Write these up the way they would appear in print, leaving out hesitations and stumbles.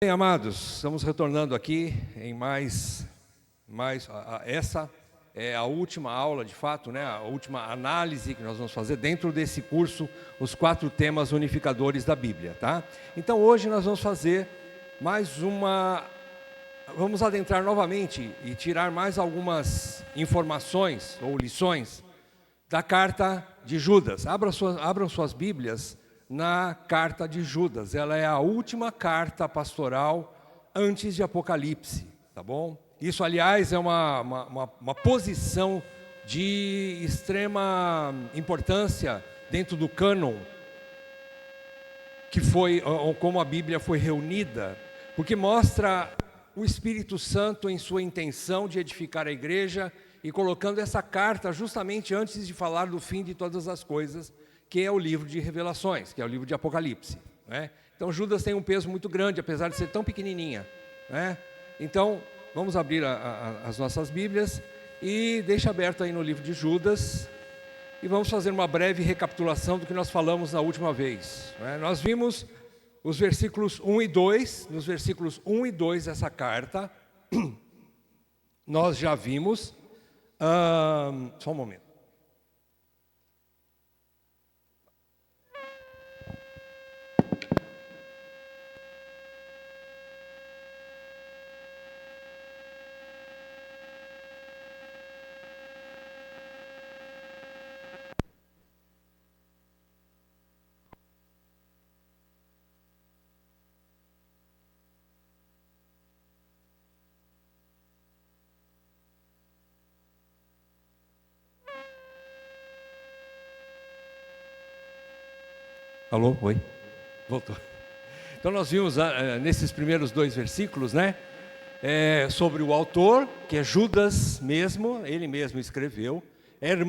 Bem, amados, estamos retornando aqui em essa é a última aula, de fato, né? A última análise que nós vamos fazer dentro desse curso, os 4 temas unificadores da Bíblia, tá? Então hoje nós vamos fazer vamos adentrar novamente e tirar mais algumas informações ou lições da carta de Judas. Abram suas Bíblias na carta de Judas. Ela é a última carta pastoral antes de Apocalipse, tá bom? Isso, aliás, é uma posição de extrema importância dentro do cânon, que foi como a Bíblia foi reunida, porque mostra o Espírito Santo em sua intenção de edificar a igreja e colocando essa carta justamente antes de falar do fim de todas as coisas, que é o livro de Revelações, que é o livro de Apocalipse, né? Então Judas tem um peso muito grande, apesar de ser tão pequenininha, né? Então vamos abrir as nossas Bíblias e deixa aberto aí no livro de Judas e vamos fazer uma breve recapitulação do que nós falamos na última vez, né? Nós vimos os versículos 1 e 2, nos versículos 1 e 2 dessa carta, nós já vimos, só um momento. Alô? Oi? Voltou. Então nós vimos nesses primeiros 2 versículos, né? Sobre o autor, que é Judas mesmo, ele mesmo escreveu.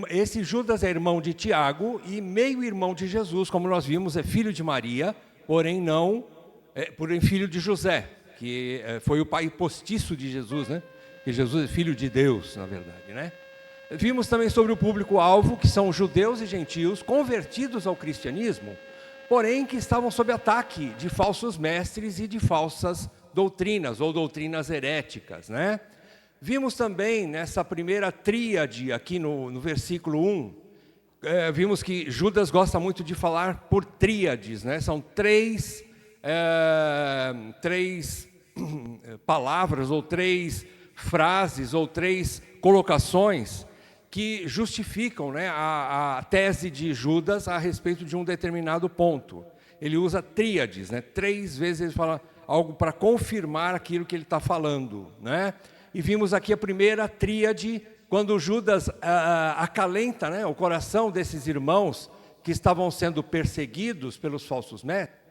Esse Judas é irmão de Tiago e meio-irmão de Jesus, como nós vimos, é filho de Maria, porém filho de José, que foi o pai postiço de Jesus, né? Que Jesus é filho de Deus, na verdade, né? Vimos também sobre o público-alvo, que são judeus e gentios convertidos ao cristianismo, porém que estavam sob ataque de falsos mestres e de falsas doutrinas, ou doutrinas heréticas, né? Vimos também nessa primeira tríade, aqui no versículo 1, vimos que Judas gosta muito de falar por tríades, né? São três palavras, ou 3 frases, ou 3 colocações que justificam, né, a tese de Judas a respeito de um determinado ponto. Ele usa tríades, né? 3 vezes ele fala algo para confirmar aquilo que ele está falando, né? E vimos aqui a primeira tríade, quando Judas acalenta, né, o coração desses irmãos que estavam sendo perseguidos pelos falsos mestres.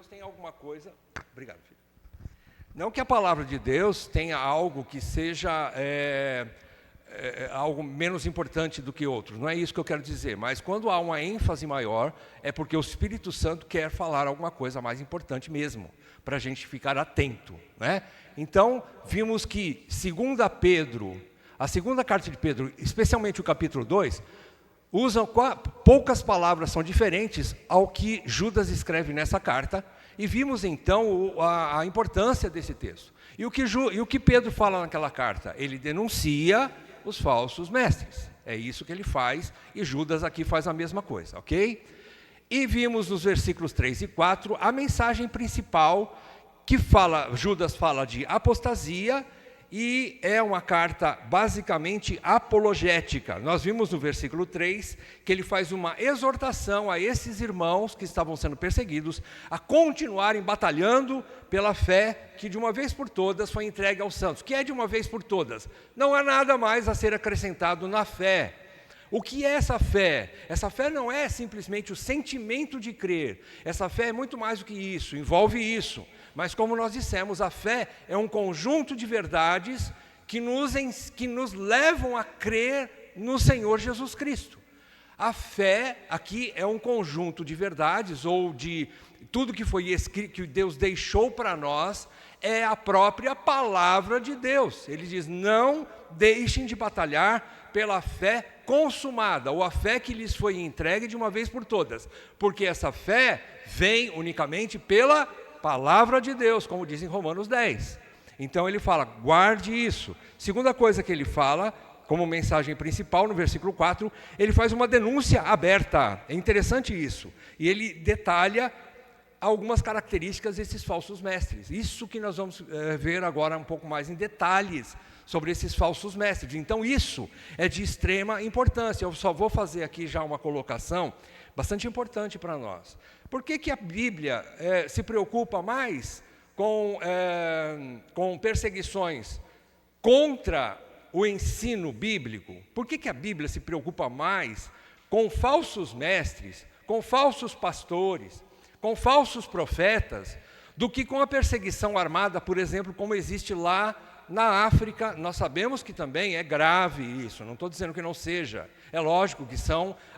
Tem alguma coisa. Obrigado, filho. Não que a palavra de Deus tenha algo que seja algo menos importante do que outros, não é isso que eu quero dizer, mas quando há uma ênfase maior, é porque o Espírito Santo quer falar alguma coisa mais importante mesmo, para a gente ficar atento, né? Então, vimos que, segundo Pedro, a segunda carta de Pedro, especialmente o capítulo 2, usam poucas palavras, são diferentes ao que Judas escreve nessa carta, e vimos então a importância desse texto. E o que Pedro fala naquela carta? Ele denuncia os falsos mestres, é isso que ele faz, e Judas aqui faz a mesma coisa, ok? E vimos nos versículos 3 e 4 a mensagem principal que Judas fala de apostasia, e é uma carta basicamente apologética. Nós vimos no versículo 3 que ele faz uma exortação a esses irmãos que estavam sendo perseguidos a continuarem batalhando pela fé que de uma vez por todas foi entregue aos santos. Que é de uma vez por todas? Não há nada mais a ser acrescentado na fé. O que é essa fé? Essa fé não é simplesmente o sentimento de crer. Essa fé é muito mais do que isso, envolve isso. Mas como nós dissemos, a fé é um conjunto de verdades que nos levam a crer no Senhor Jesus Cristo. A fé aqui é um conjunto de verdades, ou de tudo que foi escrito, que Deus deixou para nós, é a própria palavra de Deus. Ele diz, não deixem de batalhar pela fé consumada, ou a fé que lhes foi entregue de uma vez por todas, porque essa fé vem unicamente pela palavra de Deus, como diz em Romanos 10. Então ele fala, guarde isso. Segunda coisa que ele fala, como mensagem principal, no versículo 4, ele faz uma denúncia aberta. É interessante isso. E ele detalha algumas características desses falsos mestres. Isso que nós vamos ver agora um pouco mais em detalhes sobre esses falsos mestres. Então isso é de extrema importância. Eu só vou fazer aqui já uma colocação bastante importante para nós. Por que a Bíblia se preocupa mais com perseguições contra o ensino bíblico? Por que a Bíblia se preocupa mais com falsos mestres, com falsos pastores, com falsos profetas, do que com a perseguição armada, por exemplo, como existe lá na África? Nós sabemos que também é grave isso, não estou dizendo que não seja. É lógico que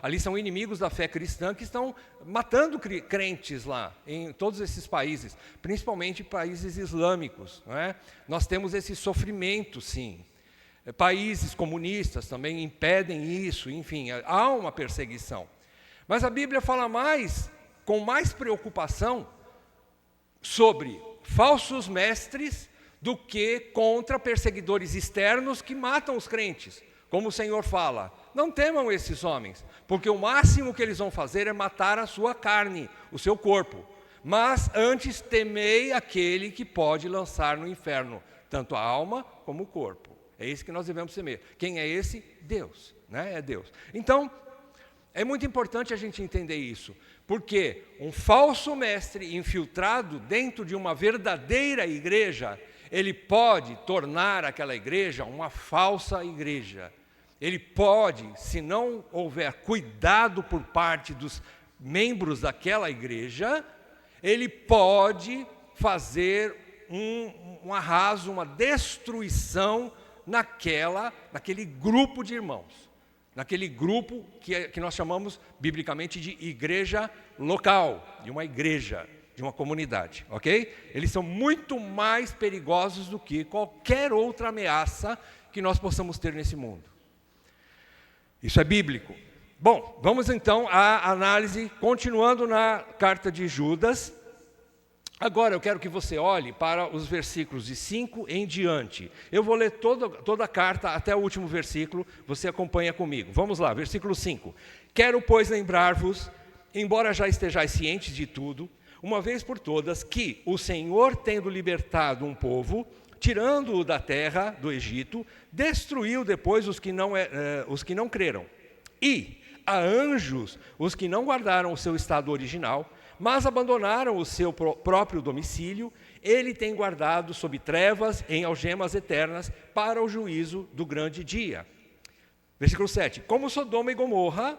ali são inimigos da fé cristã que estão matando crentes lá, em todos esses países, principalmente países islâmicos, não é? Nós temos esse sofrimento, sim. Países comunistas também impedem isso, enfim, há uma perseguição. Mas a Bíblia fala com mais preocupação sobre falsos mestres do que contra perseguidores externos que matam os crentes. Como o Senhor fala, não temam esses homens, porque o máximo que eles vão fazer é matar a sua carne, o seu corpo. Mas antes temei aquele que pode lançar no inferno, tanto a alma como o corpo. É isso que nós devemos temer. Quem é esse? Deus, né? É Deus. Então, é muito importante a gente entender isso, porque um falso mestre infiltrado dentro de uma verdadeira igreja, ele pode tornar aquela igreja uma falsa igreja. Ele pode, se não houver cuidado por parte dos membros daquela igreja, ele pode fazer um arraso, uma destruição naquele grupo de irmãos, naquele grupo que nós chamamos biblicamente de igreja local, de uma igreja, de uma comunidade, ok? Eles são muito mais perigosos do que qualquer outra ameaça que nós possamos ter nesse mundo. Isso é bíblico. Bom, vamos então à análise, continuando na carta de Judas. Agora eu quero que você olhe para os versículos de 5 em diante. Eu vou ler toda a carta até o último versículo, você acompanha comigo. Vamos lá, versículo 5. Quero, pois, lembrar-vos, embora já estejais cientes de tudo, uma vez por todas, que o Senhor, tendo libertado um povo, tirando-o da terra do Egito, destruiu depois os que não creram. E a anjos, os que não guardaram o seu estado original, mas abandonaram o seu próprio domicílio, ele tem guardado sob trevas em algemas eternas para o juízo do grande dia. Versículo 7. Como Sodoma e Gomorra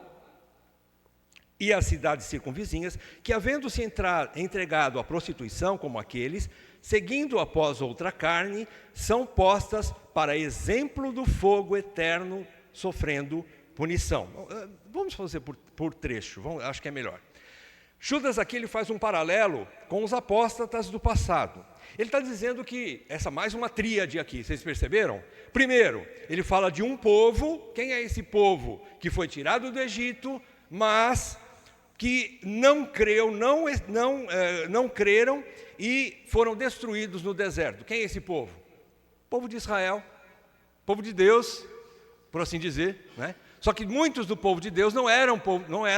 e as cidades circunvizinhas, que havendo-se entregado à prostituição como aqueles, seguindo após outra carne, são postas para exemplo do fogo eterno, sofrendo punição. Vamos fazer por trecho, acho que é melhor. Judas aqui ele faz um paralelo com os apóstatas do passado. Ele está dizendo que, mais uma tríade aqui, vocês perceberam? Primeiro, ele fala de um povo. Quem é esse povo? Que foi tirado do Egito, mas que não creram e foram destruídos no deserto. Quem é esse povo? Povo de Israel, povo de Deus, por assim dizer, né? Só que muitos do povo de Deus não era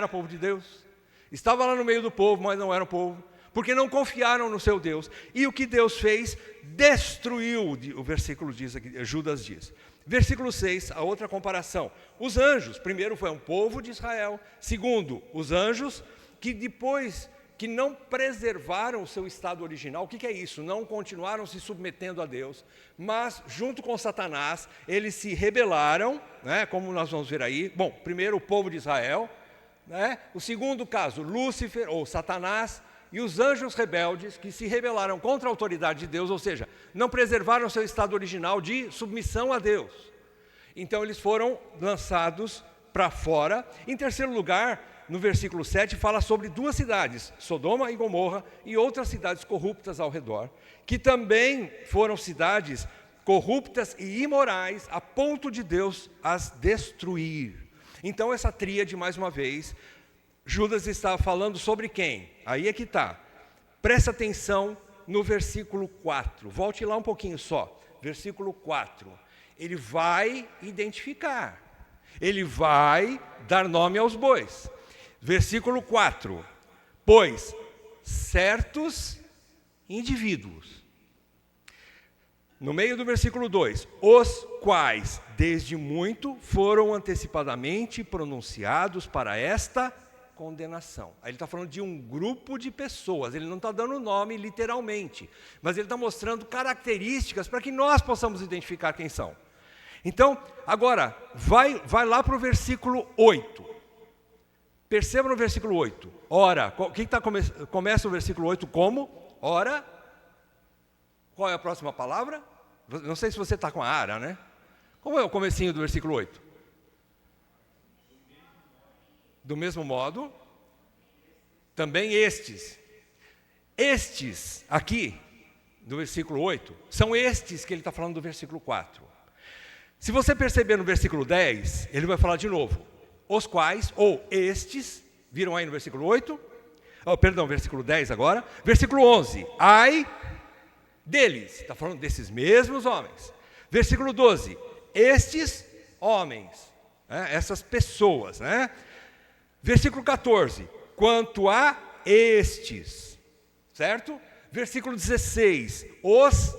povo de Deus. Estava lá no meio do povo, mas não era o povo, porque não confiaram no seu Deus. E o que Deus fez? Destruiu, o versículo diz aqui, Judas diz. Versículo 6, a outra comparação. Os anjos, primeiro foi um povo de Israel. Segundo, os anjos, que depois que não preservaram o seu estado original. O que é isso? Não continuaram se submetendo a Deus, mas junto com Satanás, eles se rebelaram, né, como nós vamos ver aí. Bom, primeiro o povo de Israel, né? O segundo caso, Lúcifer ou Satanás, e os anjos rebeldes que se rebelaram contra a autoridade de Deus, ou seja, não preservaram seu estado original de submissão a Deus. Então eles foram lançados para fora. Em terceiro lugar, no versículo 7, fala sobre duas cidades, Sodoma e Gomorra, e outras cidades corruptas ao redor, que também foram cidades corruptas e imorais, a ponto de Deus as destruir. Então essa tríade, mais uma vez, Judas está falando sobre quem? Aí é que está. Presta atenção no versículo 4. Volte lá um pouquinho só. Versículo 4. Ele vai identificar. Ele vai dar nome aos bois. Versículo 4. Pois certos indivíduos. No meio do versículo 2. Os quais, desde muito, foram antecipadamente pronunciados para esta condenação. Aí ele está falando de um grupo de pessoas, ele não está dando nome literalmente, mas ele está mostrando características para que nós possamos identificar quem são. Então, agora, vai lá para o versículo 8. Perceba no versículo 8. Ora, começa o versículo 8 como? Ora, qual é a próxima palavra? Não sei se você está com a ara, né? Como é o comecinho do versículo 8? Do mesmo modo, também estes. Estes aqui, do versículo 8, são estes que ele está falando do versículo 4. Se você perceber no versículo 10, ele vai falar de novo. Os quais, ou estes, viram aí no versículo 8? Versículo 10 agora. Versículo 11, ai deles, está falando desses mesmos homens. Versículo 12, estes homens, essas pessoas, né? Versículo 14, quanto a estes, certo? Versículo 16, os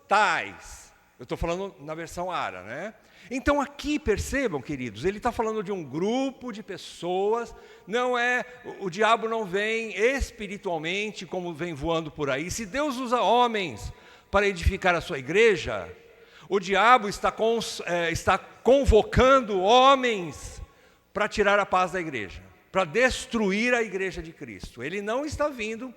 tais. Eu estou falando na versão Ara, né? Então aqui, percebam, queridos, ele está falando de um grupo de pessoas, não é, o diabo não vem espiritualmente como vem voando por aí. Se Deus usa homens para edificar a sua igreja, o diabo está convocando homens para tirar a paz da igreja, para destruir a igreja de Cristo. Ele não está vindo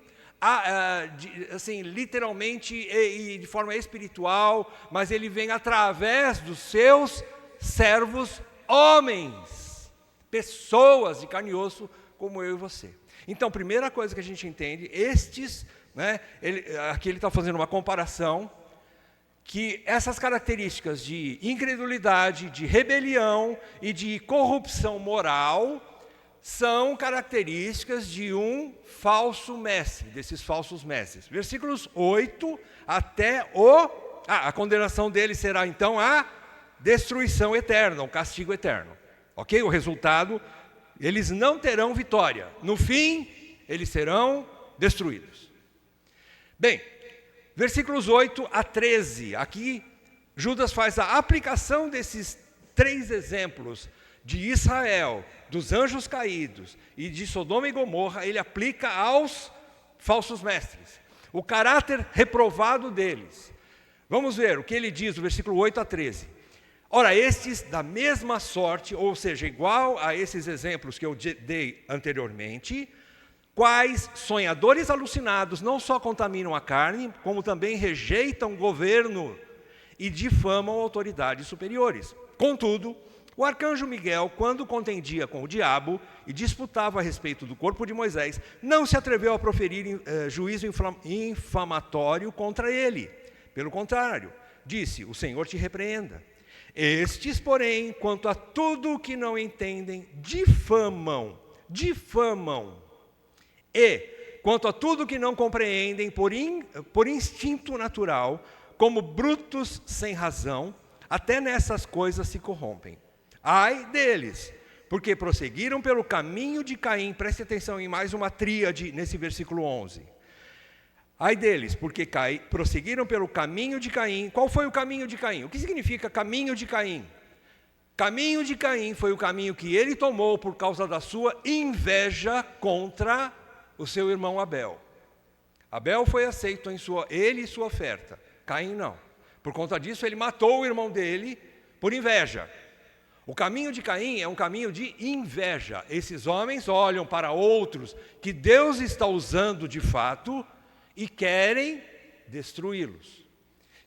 assim, literalmente e de forma espiritual, mas ele vem através dos seus servos homens, pessoas de carne e osso como eu e você. Então, primeira coisa que a gente entende, estes, né, aqui ele está fazendo uma comparação, que essas características de incredulidade, de rebelião e de corrupção moral são características de um falso mestre, desses falsos mestres. Versículos 8 até a condenação dele será então a destruição eterna, o castigo eterno. Ok? O resultado, eles não terão vitória. No fim, eles serão destruídos. Bem, versículos 8 a 13. Aqui, Judas faz a aplicação desses três exemplos de Israel, dos anjos caídos e de Sodoma e Gomorra. Ele aplica aos falsos mestres, o caráter reprovado deles. Vamos ver o que ele diz no versículo 8 a 13. Ora, estes da mesma sorte, ou seja, igual a esses exemplos que eu dei anteriormente, quais sonhadores alucinados não só contaminam a carne, como também rejeitam o governo e difamam autoridades superiores. Contudo, o arcanjo Miguel, quando contendia com o diabo e disputava a respeito do corpo de Moisés, não se atreveu a proferir juízo infamatório contra ele. Pelo contrário, disse: o Senhor te repreenda. Estes, porém, quanto a tudo o que não entendem, difamam. E, quanto a tudo o que não compreendem, por instinto natural, como brutos sem razão, até nessas coisas se corrompem. Ai deles, porque prosseguiram pelo caminho de Caim. Preste atenção em mais uma tríade nesse versículo 11. Ai deles, porque prosseguiram pelo caminho de Caim. Qual foi o caminho de Caim? O que significa caminho de Caim? Caminho de Caim foi o caminho que ele tomou por causa da sua inveja contra o seu irmão Abel. Abel foi aceito ele e sua oferta. Caim não. Por conta disso, ele matou o irmão dele por inveja. O caminho de Caim é um caminho de inveja. Esses homens olham para outros que Deus está usando de fato e querem destruí-los.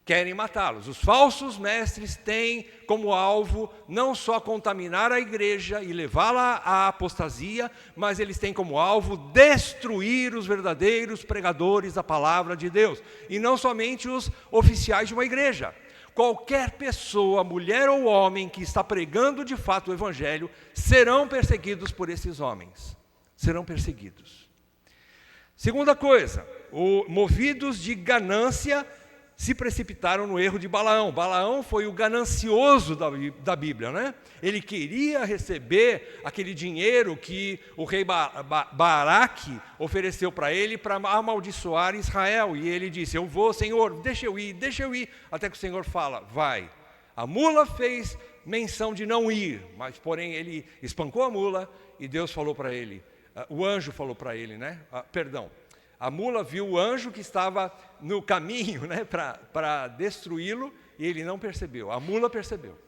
Querem matá-los. Os falsos mestres têm como alvo não só contaminar a igreja e levá-la à apostasia, mas eles têm como alvo destruir os verdadeiros pregadores da palavra de Deus. E não somente os oficiais de uma igreja. Qualquer pessoa, mulher ou homem, que está pregando de fato o evangelho, serão perseguidos por esses homens. Serão perseguidos. Segunda coisa, movidos de ganância, se precipitaram no erro de Balaão. Balaão foi o ganancioso da Bíblia, né? Ele queria receber aquele dinheiro que o rei Baraque ofereceu para ele para amaldiçoar Israel. E ele disse, eu vou, Senhor, deixa eu ir. Até que o Senhor fala, vai. A mula fez menção de não ir, mas porém ele espancou a mula e Deus falou para ele, o anjo falou para ele, né? A mula viu o anjo que estava no caminho, né, para destruí-lo, e ele não percebeu. A mula percebeu.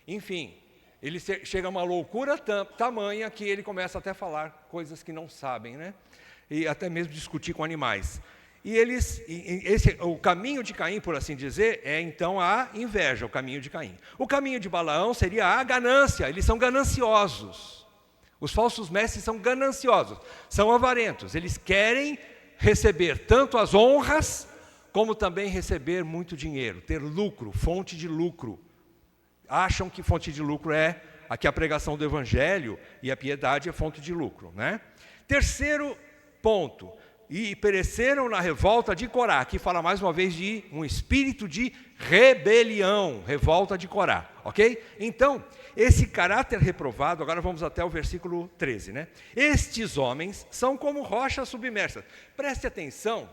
Enfim, ele chega a uma loucura tamanha que ele começa até a falar coisas que não sabem, né? E até mesmo discutir com animais. E o caminho de Caim, por assim dizer, é então a inveja, o caminho de Caim. O caminho de Balaão seria a ganância, eles são gananciosos. Os falsos mestres são gananciosos, são avarentos, eles querem receber tanto as honras, como também receber muito dinheiro, ter lucro, fonte de lucro. Acham que fonte de lucro é aqui a pregação do evangelho e a piedade é fonte de lucro, né? Terceiro ponto, e pereceram na revolta de Corá. Aqui fala mais uma vez de um espírito de rebelião, revolta de Corá, ok? Então, esse caráter reprovado, agora vamos até o versículo 13, né? Estes homens são como rochas submersas. Preste atenção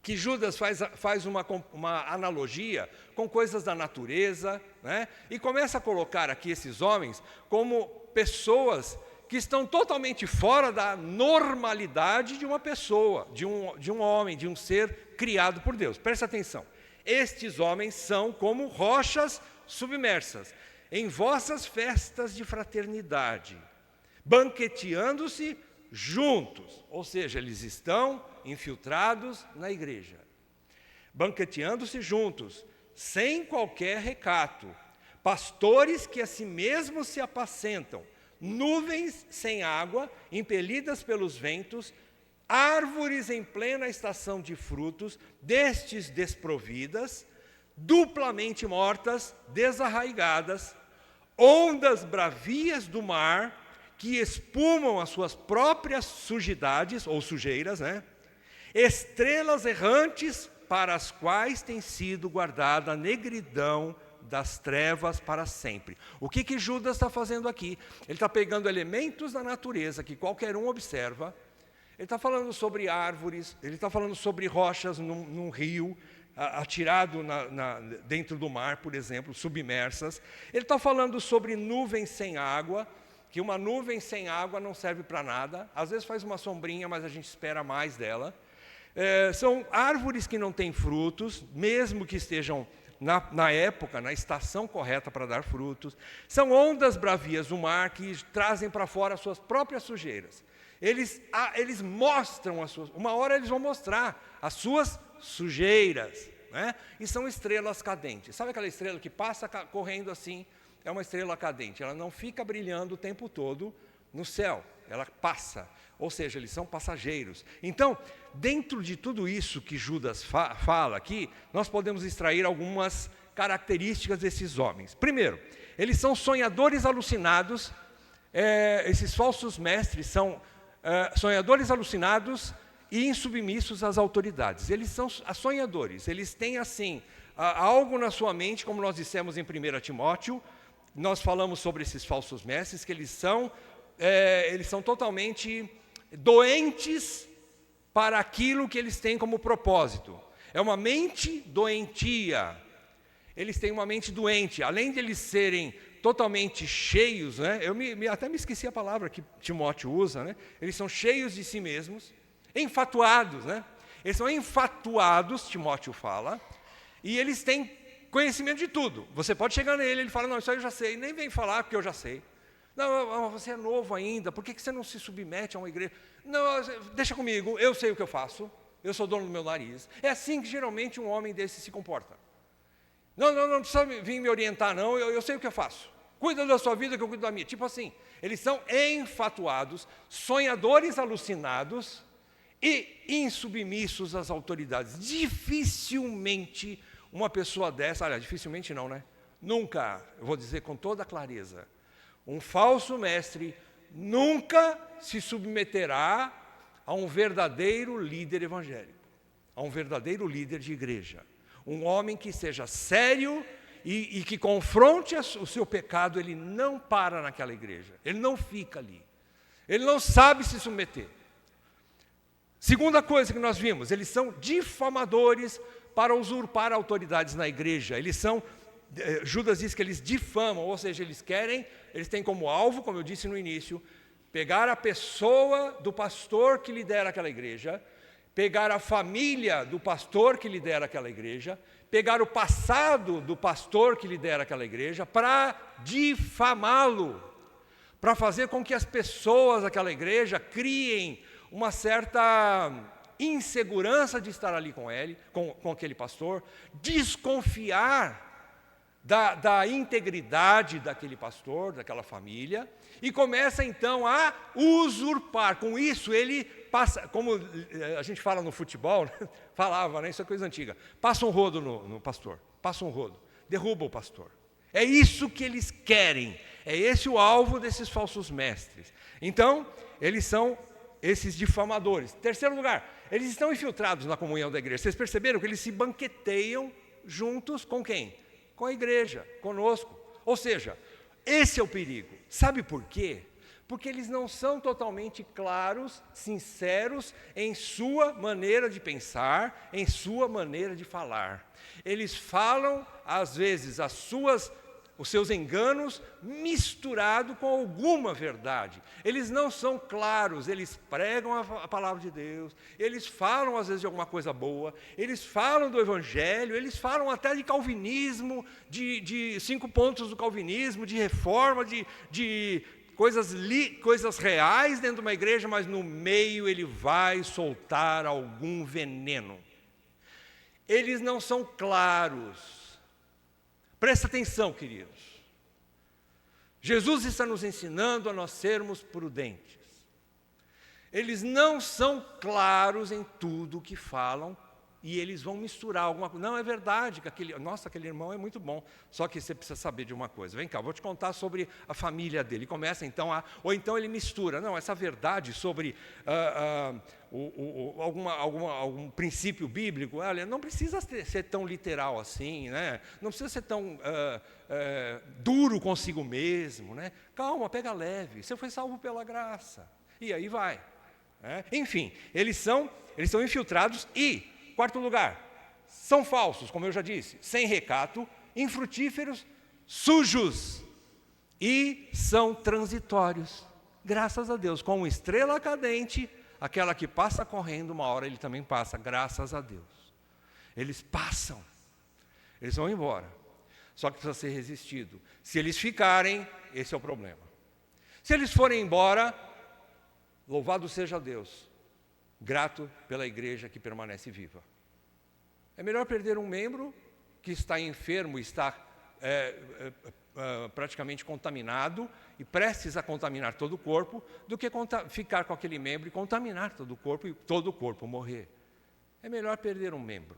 que Judas faz uma analogia com coisas da natureza, né? E começa a colocar aqui esses homens como pessoas que estão totalmente fora da normalidade de uma pessoa, de um homem, de um ser criado por Deus. Preste atenção. Estes homens são como rochas submersas em vossas festas de fraternidade, banqueteando-se juntos, ou seja, eles estão infiltrados na igreja, banqueteando-se juntos, sem qualquer recato, pastores que a si mesmos se apacentam, nuvens sem água, impelidas pelos ventos, árvores em plena estação de frutos, destes desprovidas, duplamente mortas, desarraigadas, ondas bravias do mar, que espumam as suas próprias sujidades, ou sujeiras, né? Estrelas errantes, para as quais tem sido guardada a negridão das trevas para sempre. O que Judas está fazendo aqui? Ele está pegando elementos da natureza que qualquer um observa, ele está falando sobre árvores, ele está falando sobre rochas num rio, atirado dentro do mar, por exemplo, submersas. Ele está falando sobre nuvens sem água, que uma nuvem sem água não serve para nada, às vezes faz uma sombrinha, mas a gente espera mais dela. São árvores que não têm frutos, mesmo que estejam na época, na estação correta para dar frutos. São ondas bravias do mar que trazem para fora as suas próprias sujeiras. Eles mostram uma hora eles vão mostrar as suas sujeiras, né? E são estrelas cadentes. Sabe aquela estrela que passa correndo assim? É uma estrela cadente, ela não fica brilhando o tempo todo no céu, ela passa, ou seja, eles são passageiros. Então, dentro de tudo isso que Judas fala aqui, nós podemos extrair algumas características desses homens. Primeiro, eles são sonhadores alucinados, esses falsos mestres são sonhadores alucinados e insubmissos às autoridades. Eles são sonhadores, eles têm assim, algo na sua mente, como nós dissemos em 1 Timóteo, nós falamos sobre esses falsos mestres, que eles são totalmente doentes para aquilo que eles têm como propósito. É uma mente doentia. Eles têm uma mente doente. Além de eles serem totalmente cheios, né? Até me esqueci a palavra que Timóteo usa, né? Eles são cheios de si mesmos, enfatuados, né? Eles são enfatuados, Timóteo fala, e eles têm conhecimento de tudo. Você pode chegar nele, ele fala, não, isso aí eu já sei, nem vem falar porque eu já sei. Não, você é novo ainda, por que você não se submete a uma igreja? Não, deixa comigo, eu sei o que eu faço, eu sou dono do meu nariz. É assim que geralmente um homem desse se comporta. Não precisa vir me orientar não, eu sei o que eu faço. Cuida da sua vida que eu cuido da minha. Tipo assim, eles são enfatuados, sonhadores alucinados e insubmissos às autoridades. Dificilmente uma pessoa dessa, aliás, dificilmente não, né? Nunca, eu vou dizer com toda clareza, um falso mestre nunca se submeterá a um verdadeiro líder evangélico, a um verdadeiro líder de igreja. Um homem que seja sério e que confronte o seu pecado, ele não para naquela igreja, ele não fica ali, ele não sabe se submeter. Segunda coisa que nós vimos, eles são difamadores para usurpar autoridades na igreja. Eles são, Judas diz que eles difamam, ou seja, eles têm como alvo, como eu disse no início, pegar a pessoa do pastor que lidera aquela igreja, pegar a família do pastor que lidera aquela igreja, pegar o passado do pastor que lidera aquela igreja, para difamá-lo, para fazer com que as pessoas daquela igreja criem uma certa insegurança de estar ali com ele, com aquele pastor, desconfiar da integridade daquele pastor, daquela família, e começa então a usurpar. Com isso ele passa, como a gente fala no futebol, né? Falava, né? Isso é coisa antiga, passa um rodo no pastor, passa um rodo, derruba o pastor. É isso que eles querem, é esse o alvo desses falsos mestres. Então, eles são esses difamadores. Terceiro lugar, eles estão infiltrados na comunhão da igreja. Vocês perceberam que eles se banqueteiam juntos com quem? Com a igreja, conosco. Ou seja, esse é o perigo. Sabe por quê? Porque eles não são totalmente claros, sinceros em sua maneira de pensar, em sua maneira de falar. Eles falam, às vezes, os seus enganos misturado com alguma verdade. Eles não são claros, eles pregam a palavra de Deus, eles falam às vezes de alguma coisa boa, eles falam do evangelho, eles falam até de calvinismo, de 5 pontos do calvinismo, de reforma, de coisas reais dentro de uma igreja, mas no meio ele vai soltar algum veneno. Eles não são claros. Presta atenção, queridos. Jesus está nos ensinando a nós sermos prudentes. Eles não são claros em tudo o que falam e eles vão misturar alguma coisa. Não, é verdade que aquele irmão é muito bom, só que você precisa saber de uma coisa. Vem cá, vou te contar sobre a família dele. Começa então ou então ele mistura. Não, essa verdade sobre algum princípio bíblico, olha, não precisa ser tão literal assim, né? Não precisa ser tão duro consigo mesmo, né? Calma, pega leve, você foi salvo pela graça. E aí vai. Enfim, eles são infiltrados e, quarto lugar, são falsos, como eu já disse, sem recato, infrutíferos, sujos e são transitórios. Graças a Deus, com uma estrela cadente, aquela que passa correndo, uma hora ele também passa, graças a Deus. Eles passam, eles vão embora, só que precisa ser resistido. Se eles ficarem, esse é o problema. Se eles forem embora, louvado seja Deus, grato pela igreja que permanece viva. É melhor perder um membro que está enfermo, está praticamente contaminado e prestes a contaminar todo o corpo, do que ficar com aquele membro e contaminar todo o corpo e todo o corpo morrer. É melhor perder um membro.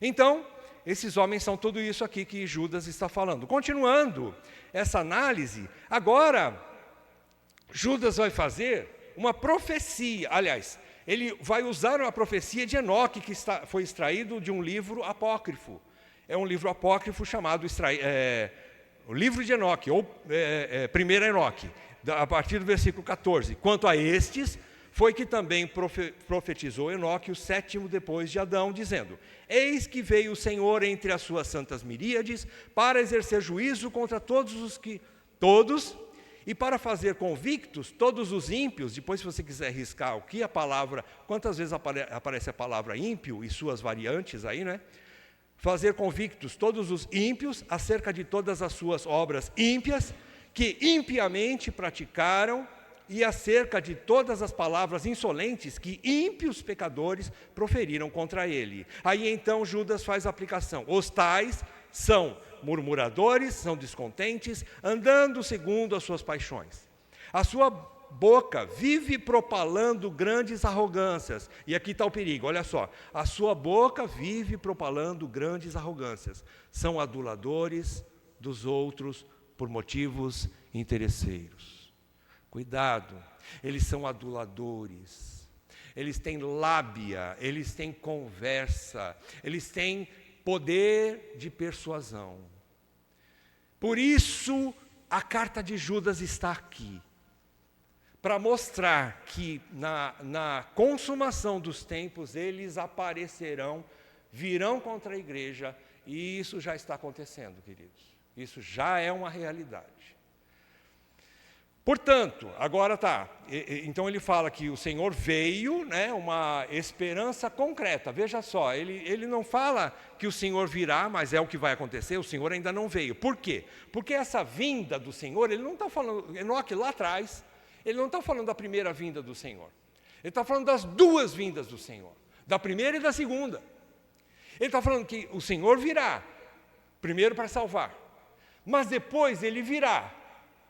Então, esses homens são tudo isso aqui que Judas está falando. Continuando essa análise, agora Judas vai fazer uma profecia, aliás, ele vai usar uma profecia de Enoque, que foi extraído de um livro apócrifo. É um livro apócrifo chamado o livro de Enoque, ou 1 Enoque, a partir do versículo 14. Quanto a estes, foi que também profetizou Enoque, o 7º depois de Adão, dizendo: eis que veio o Senhor entre as suas santas miríades, para exercer juízo contra todos, e para fazer convictos todos os ímpios. Depois, se você quiser riscar o que a palavra, quantas vezes aparece a palavra ímpio e suas variantes aí, né? Fazer convictos todos os ímpios acerca de todas as suas obras ímpias, que impiamente praticaram, e acerca de todas as palavras insolentes que ímpios pecadores proferiram contra ele. Aí então Judas faz a aplicação. Os tais são murmuradores, são descontentes, andando segundo as suas paixões. A sua boca vive propalando grandes arrogâncias. E aqui está o perigo, olha só. A sua boca vive propalando grandes arrogâncias. São aduladores dos outros por motivos interesseiros. Cuidado, eles são aduladores, eles têm lábia, eles têm conversa, eles têm poder de persuasão. Por isso, a carta de Judas está aqui, para mostrar que na consumação dos tempos, eles aparecerão, virão contra a igreja, e isso já está acontecendo, queridos. Isso já é uma realidade. Portanto, agora então ele fala que o Senhor veio, né, uma esperança concreta. Veja só, ele não fala que o Senhor virá, mas é o que vai acontecer, o Senhor ainda não veio. Por quê? Porque essa vinda do Senhor, ele não está falando, Enoque lá atrás, ele não está falando da primeira vinda do Senhor. Ele está falando das duas vindas do Senhor, da primeira e da segunda. Ele está falando que o Senhor virá, primeiro para salvar, mas depois ele virá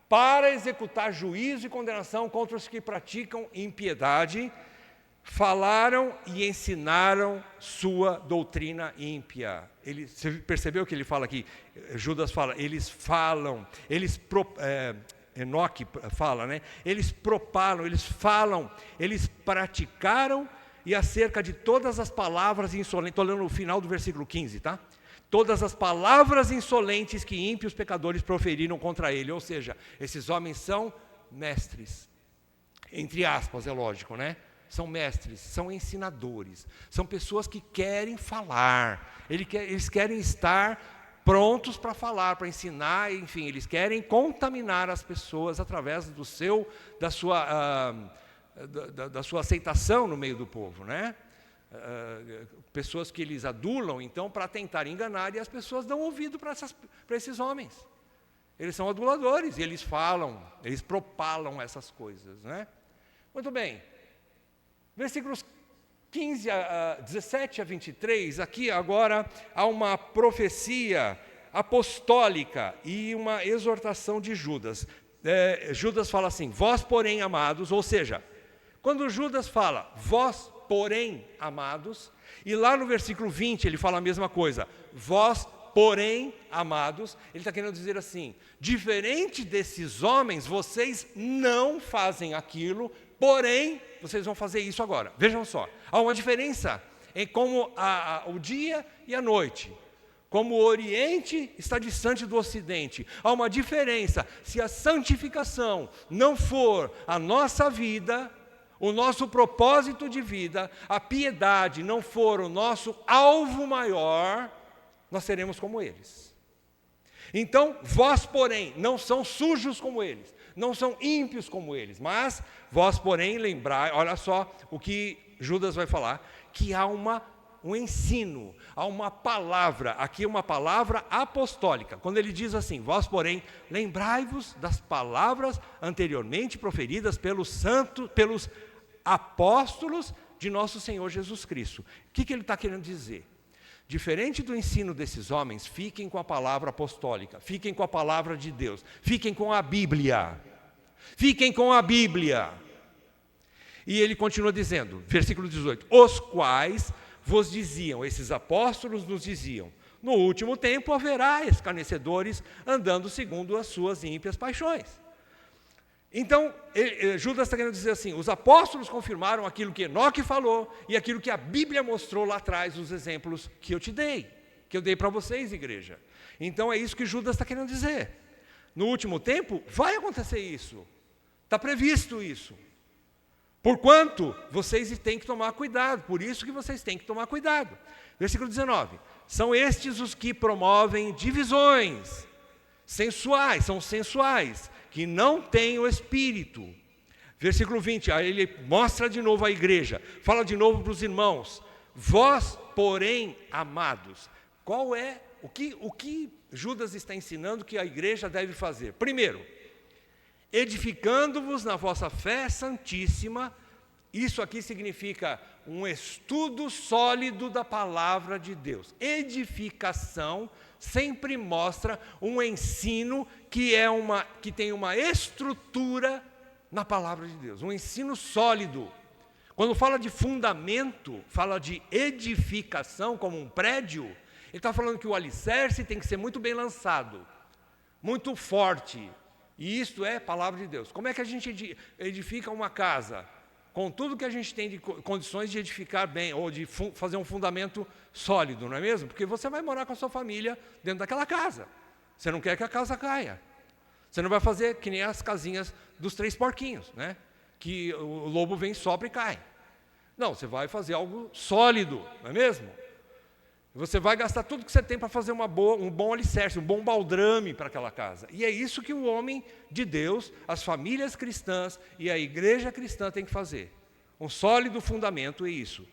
para executar juízo e condenação contra os que praticam impiedade, falaram e ensinaram sua doutrina ímpia. Você percebeu que ele fala aqui? Judas fala, eles falam, Enoque fala, né? Eles propalam, eles falam, eles praticaram, e acerca de todas as palavras insolentes, estou lendo o final do versículo 15, tá? Todas as palavras insolentes que ímpios pecadores proferiram contra ele. Ou seja, esses homens são mestres. Entre aspas, é lógico, né? São mestres, são ensinadores. São pessoas que querem falar. Eles querem estar prontos para falar, para ensinar, enfim. Eles querem contaminar as pessoas através da sua aceitação no meio do povo, né? Pessoas que eles adulam, então, para tentar enganar, e as pessoas dão ouvido para esses homens. Eles são aduladores, e eles falam, eles propalam essas coisas, né? Muito bem. Versículos 17 a 23, aqui agora há uma profecia apostólica e uma exortação de Judas. Judas fala assim: vós, porém, amados, ou seja, quando Judas fala, vós, porém, amados, e lá no versículo 20 ele fala a mesma coisa, vós, porém, amados, ele está querendo dizer assim, diferente desses homens, vocês não fazem aquilo, porém, vocês vão fazer isso agora. Vejam só, há uma diferença em como o dia e a noite, como o Oriente está distante do Ocidente. Há uma diferença, se a santificação não for a nossa vida, o nosso propósito de vida, a piedade não for o nosso alvo maior, nós seremos como eles. Então, vós, porém, não são sujos como eles, não são ímpios como eles, mas vós, porém, lembrai, olha só o que Judas vai falar, que há um ensino, há uma palavra, aqui uma palavra apostólica. Quando ele diz assim, vós, porém, lembrai-vos das palavras anteriormente proferidas pelos apóstolos de nosso Senhor Jesus Cristo. O que ele está querendo dizer? Diferente do ensino desses homens, fiquem com a palavra apostólica, fiquem com a palavra de Deus, fiquem com a Bíblia. Fiquem com a Bíblia. E ele continua dizendo, versículo 18, os quais vos diziam, esses apóstolos nos diziam, no último tempo haverá escarnecedores andando segundo as suas ímpias paixões. Então, Judas está querendo dizer assim, os apóstolos confirmaram aquilo que Enoque falou e aquilo que a Bíblia mostrou lá atrás, os exemplos que eu te dei, que eu dei para vocês, igreja. Então, é isso que Judas está querendo dizer. No último tempo, vai acontecer isso. Está previsto isso. Porquanto vocês têm que tomar cuidado, por isso que vocês têm que tomar cuidado. Versículo 19. São estes os que promovem divisões sensuais, são sensuais, que não têm o Espírito. Versículo 20, aí ele mostra de novo a igreja, fala de novo para os irmãos. Vós, porém, amados, qual é, o que Judas está ensinando que a igreja deve fazer? Primeiro, edificando-vos na vossa fé santíssima. Isso aqui significa um estudo sólido da palavra de Deus. Edificação sempre mostra um ensino que tem uma estrutura na palavra de Deus, um ensino sólido. Quando fala de fundamento, fala de edificação como um prédio, ele está falando que o alicerce tem que ser muito bem lançado, muito forte, e isto é palavra de Deus. Como é que a gente edifica uma casa? Com tudo que a gente tem de condições de edificar bem, ou de fazer um fundamento sólido, não é mesmo? Porque você vai morar com a sua família dentro daquela casa, você não quer que a casa caia. Você não vai fazer que nem as casinhas dos 3 porquinhos, né? Que o lobo vem, sopra e cai. Não, você vai fazer algo sólido, não é mesmo? Você vai gastar tudo que você tem para fazer um bom alicerce, um bom baldrame para aquela casa. E é isso que o homem de Deus, as famílias cristãs e a igreja cristã tem que fazer. Um sólido fundamento é isso.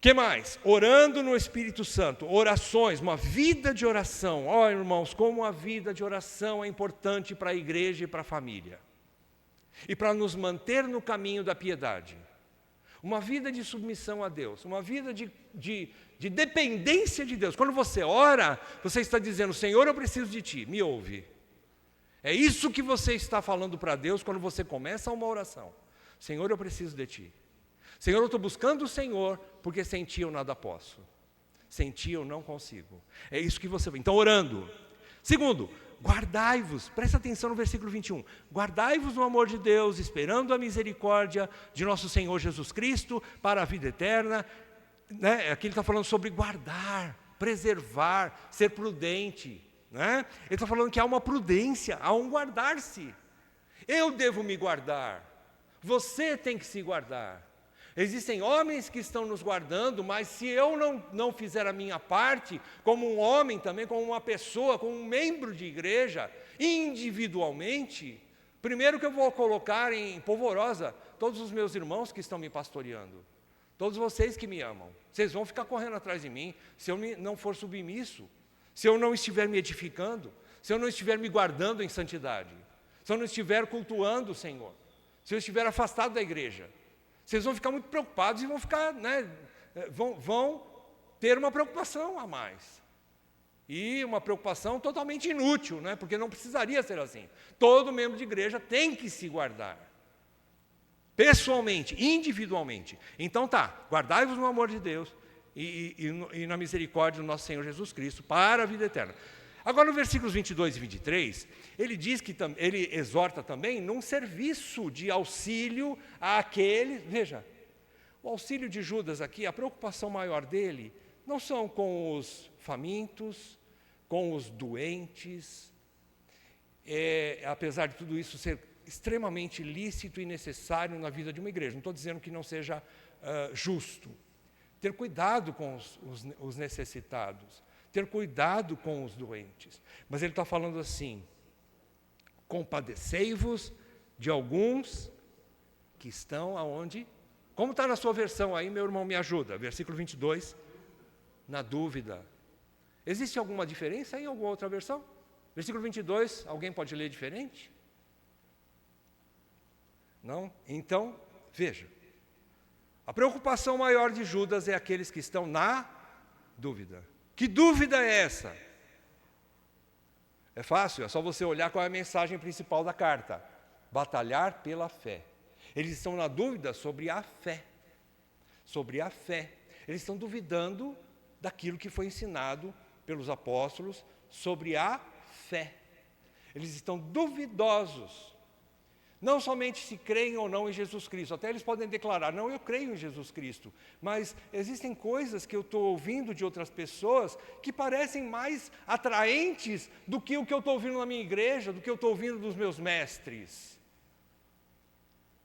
Que mais? Orando no Espírito Santo, orações, uma vida de oração. Ó, irmãos, como a vida de oração é importante para a igreja e para a família. E para nos manter no caminho da piedade. Uma vida de submissão a Deus, uma vida de dependência de Deus. Quando você ora, você está dizendo, Senhor, eu preciso de Ti, me ouve. É isso que você está falando para Deus quando você começa uma oração. Senhor, eu preciso de Ti. Senhor, eu estou buscando o Senhor, porque sem Ti eu nada posso. Sem Ti eu não consigo. É isso que você... Então, orando. Segundo, guardai-vos, presta atenção no versículo 21. Guardai-vos no amor de Deus, esperando a misericórdia de nosso Senhor Jesus Cristo para a vida eterna. Né? Aqui ele está falando sobre guardar, preservar, ser prudente. Né? Ele está falando que há uma prudência, há um guardar-se. Eu devo me guardar. Você tem que se guardar. Existem homens que estão nos guardando, mas se eu não fizer a minha parte, como um homem também, como uma pessoa, como um membro de igreja, individualmente, primeiro que eu vou colocar em polvorosa todos os meus irmãos que estão me pastoreando, todos vocês que me amam. Vocês vão ficar correndo atrás de mim se eu não for submisso, se eu não estiver me edificando, se eu não estiver me guardando em santidade, se eu não estiver cultuando o Senhor, se eu estiver afastado da igreja. Vocês vão ficar muito preocupados e vão ficar, né, vão ter uma preocupação a mais. E uma preocupação totalmente inútil, né, porque não precisaria ser assim. Todo membro de igreja tem que se guardar. Pessoalmente, individualmente. Então guardai-vos no amor de Deus e na misericórdia do nosso Senhor Jesus Cristo para a vida eterna. Agora, no versículos 22 e 23, ele diz que ele exorta também num serviço de auxílio àqueles. Veja, o auxílio de Judas aqui, a preocupação maior dele, não são com os famintos, com os doentes, apesar de tudo isso ser extremamente lícito e necessário na vida de uma igreja. Não estou dizendo que não seja justo. Ter cuidado com os necessitados. Ter cuidado com os doentes. Mas ele está falando assim, compadecei-vos de alguns que estão aonde? Como está na sua versão aí, meu irmão, me ajuda? Versículo 22, na dúvida. Existe alguma diferença em alguma outra versão? Versículo 22, alguém pode ler diferente? Não? Então, veja. A preocupação maior de Judas é aqueles que estão na dúvida. Que dúvida é essa? É fácil, é só você olhar qual é a mensagem principal da carta. Batalhar pela fé. Eles estão na dúvida sobre a fé. Sobre a fé. Eles estão duvidando daquilo que foi ensinado pelos apóstolos sobre a fé. Eles estão duvidosos. Não somente se creem ou não em Jesus Cristo, até eles podem declarar, não, eu creio em Jesus Cristo, mas existem coisas que eu estou ouvindo de outras pessoas que parecem mais atraentes do que o que eu estou ouvindo na minha igreja, do que eu estou ouvindo dos meus mestres.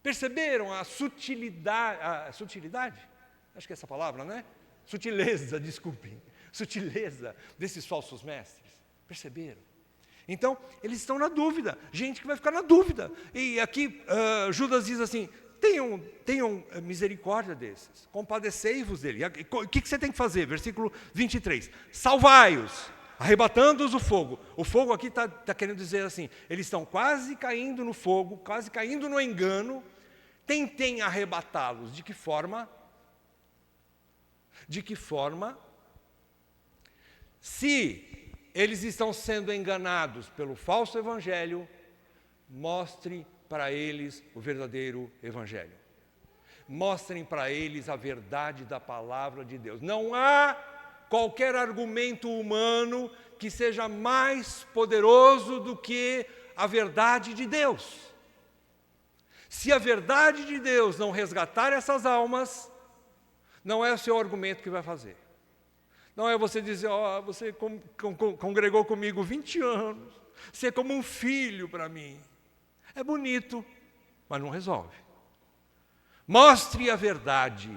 Perceberam a sutilidade? Acho que é essa palavra, não é? Sutileza, desculpem. Sutileza desses falsos mestres. Perceberam? Então, eles estão na dúvida. Gente que vai ficar na dúvida. E aqui Judas diz assim, tenham misericórdia desses. Compadecei-vos dele. O que você tem que fazer? Versículo 23. Salvai-os, arrebatando-os o fogo. O fogo aqui está querendo dizer assim, eles estão quase caindo no fogo, quase caindo no engano. Tentem arrebatá-los. De que forma? De que forma? Se eles estão sendo enganados pelo falso evangelho, mostre para eles o verdadeiro evangelho. Mostrem para eles a verdade da palavra de Deus. Não há qualquer argumento humano que seja mais poderoso do que a verdade de Deus. Se a verdade de Deus não resgatar essas almas, não é o seu argumento que vai fazer. Não é você dizer, você congregou comigo 20 anos, você é como um filho para mim. É bonito, mas não resolve. Mostre a verdade.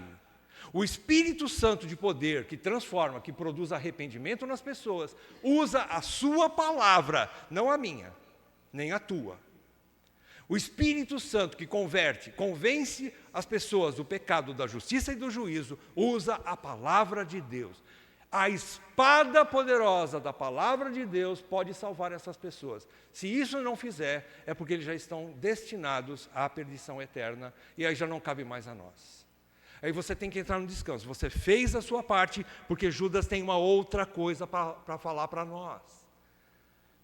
O Espírito Santo de poder que transforma, que produz arrependimento nas pessoas, usa a sua palavra, não a minha, nem a tua. O Espírito Santo que convence as pessoas do pecado, da justiça e do juízo, usa a palavra de Deus. A espada poderosa da palavra de Deus pode salvar essas pessoas. Se isso não fizer, é porque eles já estão destinados à perdição eterna, e aí já não cabe mais a nós. Aí você tem que entrar no descanso. Você fez a sua parte, porque Judas tem uma outra coisa para falar para nós.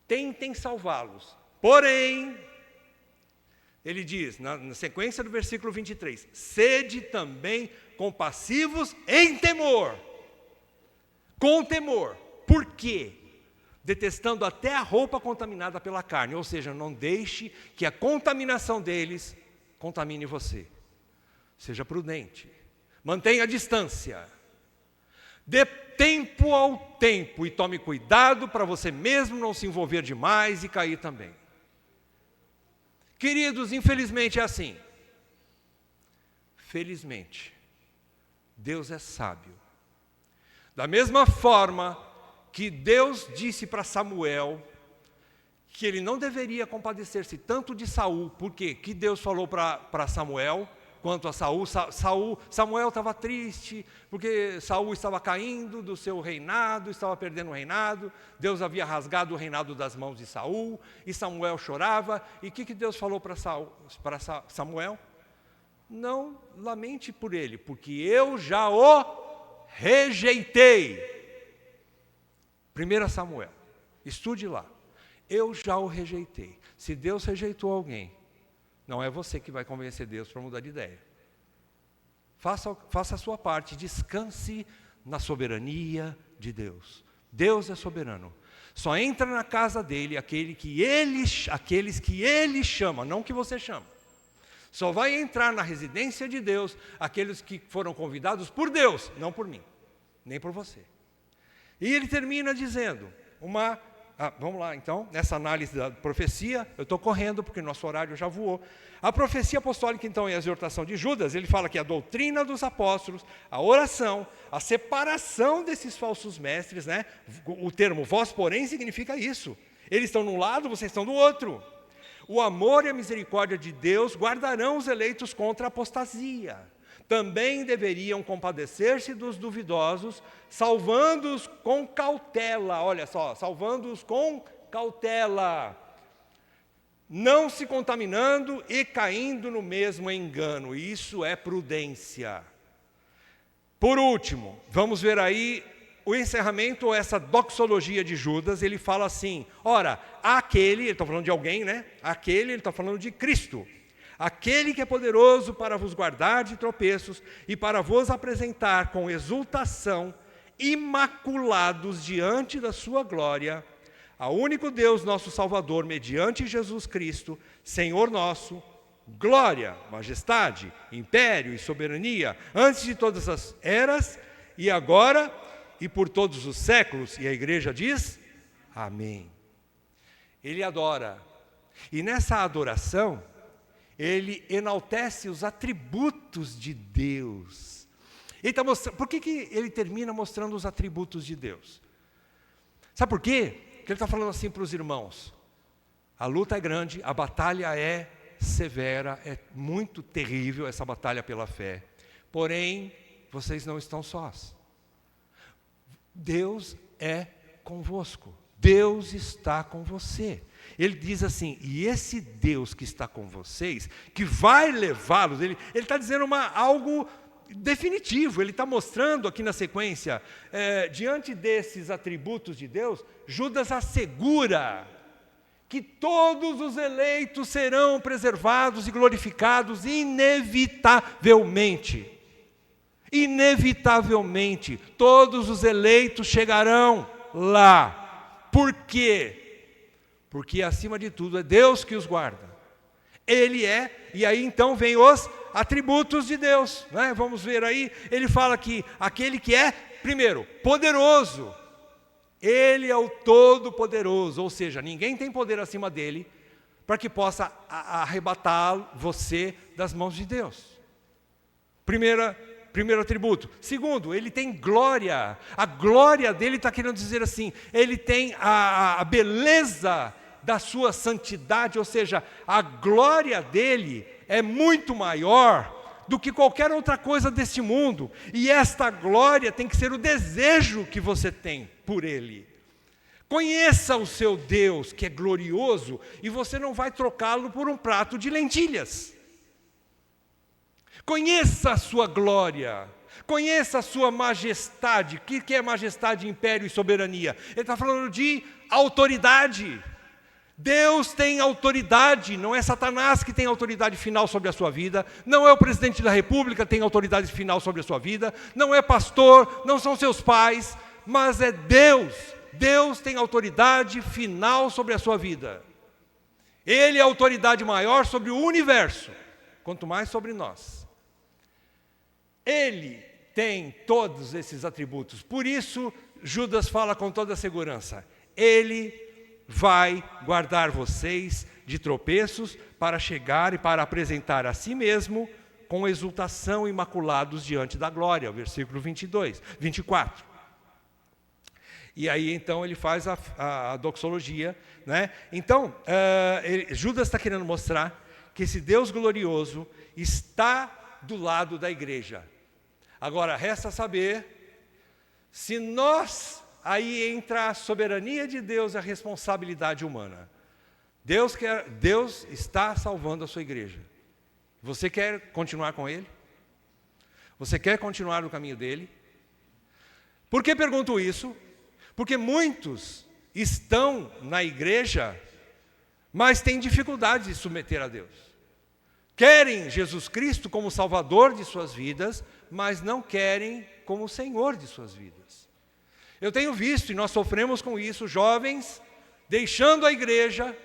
Tentem salvá-los. Porém, ele diz, na sequência do versículo 23, sede também compassivos em temor. Com temor. Por quê? Detestando até a roupa contaminada pela carne. Ou seja, não deixe que a contaminação deles contamine você. Seja prudente. Mantenha a distância. Dê tempo ao tempo e tome cuidado para você mesmo não se envolver demais e cair também. Queridos, infelizmente é assim. Felizmente, Deus é sábio. Da mesma forma que Deus disse para Samuel que ele não deveria compadecer-se tanto de Saul, porque que Deus falou para Samuel quanto a Saul? Samuel estava triste, porque Saul estava caindo do seu reinado, estava perdendo o reinado, Deus havia rasgado o reinado das mãos de Saul, e Samuel chorava, e o que Deus falou para Samuel? Não lamente por ele, porque eu já o rejeitei. 1 Samuel, estude lá. Eu já o rejeitei. Se Deus rejeitou alguém, não é você que vai convencer Deus para mudar de ideia. Faça a sua parte, descanse na soberania de Deus. Deus é soberano. Só entra na casa dele aqueles que ele chama, não que você chama. Só vai entrar na residência de Deus aqueles que foram convidados por Deus, não por mim, nem por você. E ele termina dizendo, vamos lá então, nessa análise da profecia, eu estou correndo porque nosso horário já voou. A profecia apostólica então é a exortação de Judas, ele fala que a doutrina dos apóstolos, a oração, a separação desses falsos mestres, né? O termo vós porém significa isso. Eles estão de um lado, vocês estão do outro. O amor e a misericórdia de Deus guardarão os eleitos contra a apostasia. Também deveriam compadecer-se dos duvidosos, salvando-os com cautela. Olha só, salvando-os com cautela. Não se contaminando e caindo no mesmo engano. Isso é prudência. Por último, vamos ver aí o encerramento, ou essa doxologia de Judas. Ele fala assim, ora, ele está falando de alguém, né? Ele está falando de Cristo. Aquele que é poderoso para vos guardar de tropeços e para vos apresentar com exultação, imaculados diante da sua glória, ao único Deus nosso Salvador, mediante Jesus Cristo, Senhor nosso, glória, majestade, império e soberania, antes de todas as eras, e agora e por todos os séculos. E a igreja diz, amém. Ele adora. E nessa adoração, ele enaltece os atributos de Deus. Ele está mostrando, por que ele termina mostrando os atributos de Deus? Sabe por quê? Porque ele está falando assim para os irmãos: a luta é grande, a batalha é severa, é muito terrível essa batalha pela fé. Porém, vocês não estão sós. Deus é convosco. Deus está com você. Ele diz assim, e esse Deus que está com vocês, que vai levá-los, ele está dizendo algo definitivo, ele está mostrando aqui na sequência, diante desses atributos de Deus, Judas assegura que todos os eleitos serão preservados e glorificados inevitavelmente. Inevitavelmente, todos os eleitos chegarão lá. Por quê? Porque acima de tudo é Deus que os guarda. Ele é, e aí então vem os atributos de Deus, né? Vamos ver aí, ele fala que aquele que é, primeiro, poderoso. Ele é o Todo-Poderoso, ou seja, ninguém tem poder acima dele para que possa arrebatar você das mãos de Deus. Primeiro atributo. Segundo, ele tem glória. A glória dele está querendo dizer assim, ele tem a beleza da sua santidade, ou seja, a glória dele é muito maior do que qualquer outra coisa deste mundo. E esta glória tem que ser o desejo que você tem por ele. Conheça o seu Deus, que é glorioso, e você não vai trocá-lo por um prato de lentilhas. Conheça a sua glória, conheça a sua majestade. O que é majestade, império e soberania? Ele está falando de autoridade. Deus tem autoridade, não é Satanás que tem autoridade final sobre a sua vida, não é o presidente da república que tem autoridade final sobre a sua vida, não é pastor, não são seus pais, mas é Deus. Deus tem autoridade final sobre a sua vida. Ele é a autoridade maior sobre o universo, quanto mais sobre nós. Ele tem todos esses atributos, por isso Judas fala com toda segurança, ele vai guardar vocês de tropeços para chegar e para apresentar a si mesmo com exultação imaculados diante da glória, o versículo 24. E aí então ele faz a doxologia, né? Então, Judas está querendo mostrar que esse Deus glorioso está do lado da igreja. Agora, resta saber se aí entra a soberania de Deus e a responsabilidade humana. Deus está salvando a sua igreja. Você quer continuar com Ele? Você quer continuar no caminho dEle? Por que pergunto isso? Porque muitos estão na igreja, mas têm dificuldade de submeter a Deus. Querem Jesus Cristo como Salvador de suas vidas, mas não querem como Senhor de suas vidas. Eu tenho visto, e nós sofremos com isso, jovens deixando a igreja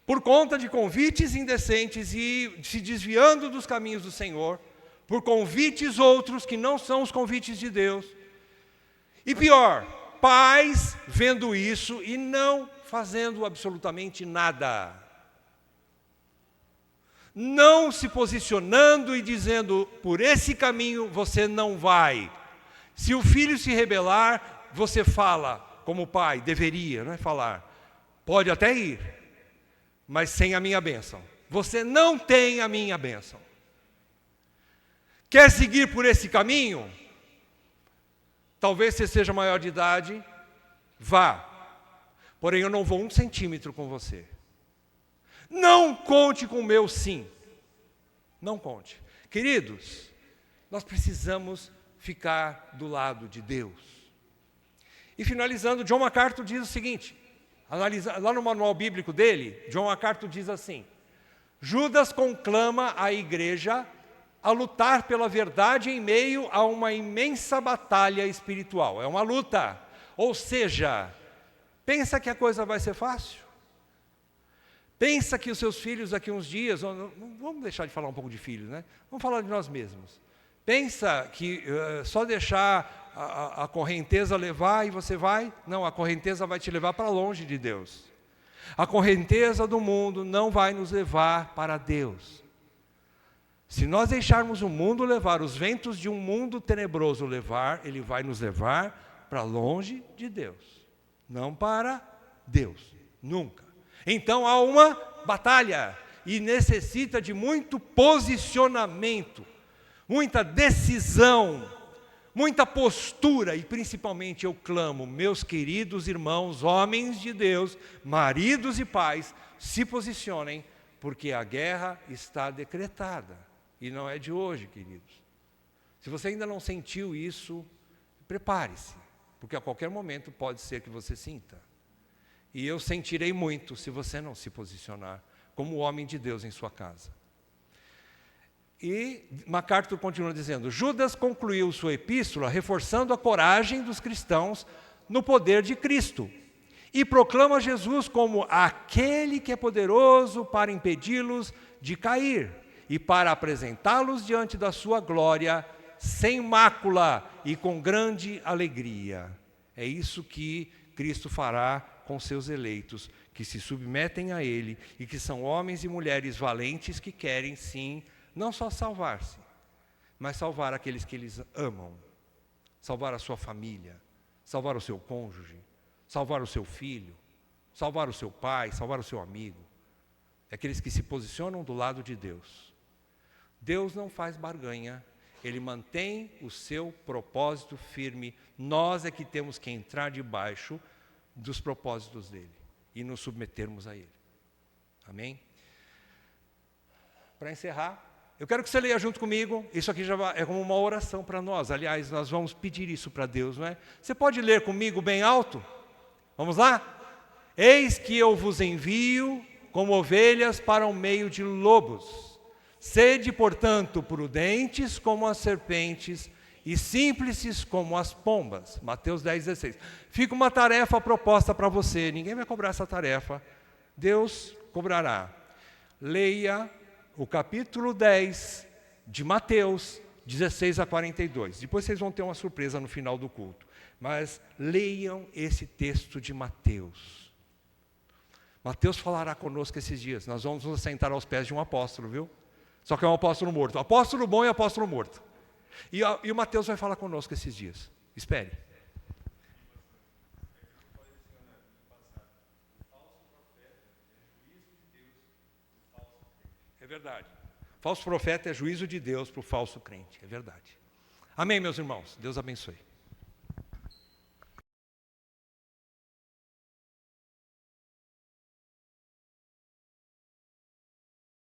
por conta de convites indecentes e se desviando dos caminhos do Senhor, por convites outros que não são os convites de Deus. E pior, pais vendo isso e não fazendo absolutamente nada. Não se posicionando e dizendo, por esse caminho você não vai. Se o filho se rebelar, você fala, como pai, deveria, não é falar. Pode até ir, mas sem a minha bênção. Você não tem a minha bênção. Quer seguir por esse caminho? Talvez você seja maior de idade, vá. Porém, eu não vou 1 centímetro com você. Não conte com o meu sim. Não conte. Queridos, nós precisamos ficar do lado de Deus. E finalizando, John MacArthur diz o seguinte, lá no manual bíblico dele, John MacArthur diz assim, Judas conclama a igreja a lutar pela verdade em meio a uma imensa batalha espiritual. É uma luta. Ou seja, pensa que a coisa vai ser fácil? Pensa que os seus filhos daqui a uns dias, não vamos deixar de falar um pouco de filhos, né? Vamos falar de nós mesmos. Pensa que só deixar a correnteza levar e você vai? Não, a correnteza vai te levar para longe de Deus. A correnteza do mundo não vai nos levar para Deus. Se nós deixarmos o mundo levar, os ventos de um mundo tenebroso levar, ele vai nos levar para longe de Deus. Não para Deus, nunca. Então há uma batalha e necessita de muito posicionamento, muita decisão, muita postura e principalmente eu clamo, meus queridos irmãos, homens de Deus, maridos e pais, se posicionem, porque a guerra está decretada e não é de hoje, queridos. Se você ainda não sentiu isso, prepare-se, porque a qualquer momento pode ser que você sinta. E eu sentirei muito se você não se posicionar como homem de Deus em sua casa. E MacArthur continua dizendo, Judas concluiu sua epístola reforçando a coragem dos cristãos no poder de Cristo e proclama Jesus como aquele que é poderoso para impedi-los de cair e para apresentá-los diante da sua glória sem mácula e com grande alegria. É isso que Cristo fará com seus eleitos, que se submetem a Ele e que são homens e mulheres valentes que querem sim, não só salvar-se, mas salvar aqueles que eles amam, salvar a sua família, salvar o seu cônjuge, salvar o seu filho, salvar o seu pai, salvar o seu amigo. Aqueles que se posicionam do lado de Deus. Deus não faz barganha, Ele mantém o seu propósito firme. Nós é que temos que entrar debaixo dos propósitos dEle e nos submetermos a Ele. Amém? Para encerrar, eu quero que você leia junto comigo, isso aqui já é como uma oração para nós, aliás, nós vamos pedir isso para Deus, não é? Você pode ler comigo bem alto? Vamos lá? Eis que eu vos envio como ovelhas para o meio de lobos. Sede, portanto, prudentes como as serpentes e simples como as pombas. Mateus 10:16. Fica uma tarefa proposta para você, ninguém vai cobrar essa tarefa, Deus cobrará. Leia o capítulo 10 de Mateus, 16 a 42. Depois vocês vão ter uma surpresa no final do culto. Mas leiam esse texto de Mateus. Mateus falará conosco esses dias. Nós vamos nos sentar aos pés de um apóstolo, viu? Só que é um apóstolo morto. Apóstolo bom e apóstolo morto. E o Mateus vai falar conosco esses dias. Espere. É verdade. Falso profeta é juízo de Deus para o falso crente. É verdade. Amém, meus irmãos. Deus abençoe.